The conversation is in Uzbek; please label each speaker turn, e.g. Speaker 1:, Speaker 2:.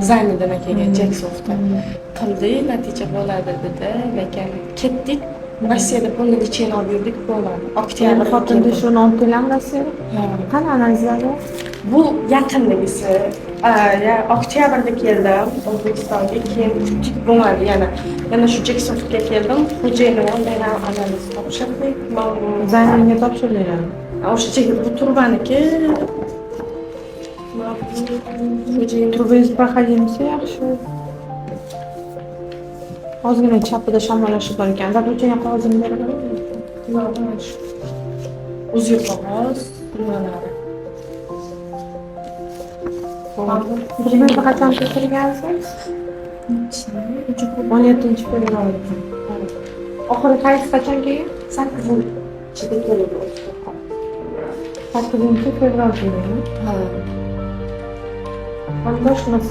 Speaker 1: Zayniddin akaga Jackson'da qildik, natija bo'ladi dedi, lekin ketdik. Rossiyada pulni lecheni olib yurdik, bo'lmadi. Oktyabr
Speaker 2: Xotin shuni olib kelgan Rossiyada. Qani analizlari?
Speaker 1: Bu yaqindagisi. Oktyabrda keldim O'zbekistonga, keyin 3 yil bo'lmadi yana shu Jackson'ga keldim. Xo'jayinlar bilan analiz topshirdik.
Speaker 2: Zaynga topshirilgan.
Speaker 1: O'sha bu turbaniki.
Speaker 2: Turbangiz проходимisi yaxshi. Ozgina chapida shamollashib bor ekan. Zaruchani qog'ozini beraveradi.
Speaker 1: Uzr qog'oz, nimalari.
Speaker 2: Birinchi qachon kelgansiz? 17-fevral. Oxiri qaysi qachon kelgan?
Speaker 1: 8-chida keladi.
Speaker 2: 8-fevral kelgan.
Speaker 1: Ha.
Speaker 2: Qandoshmas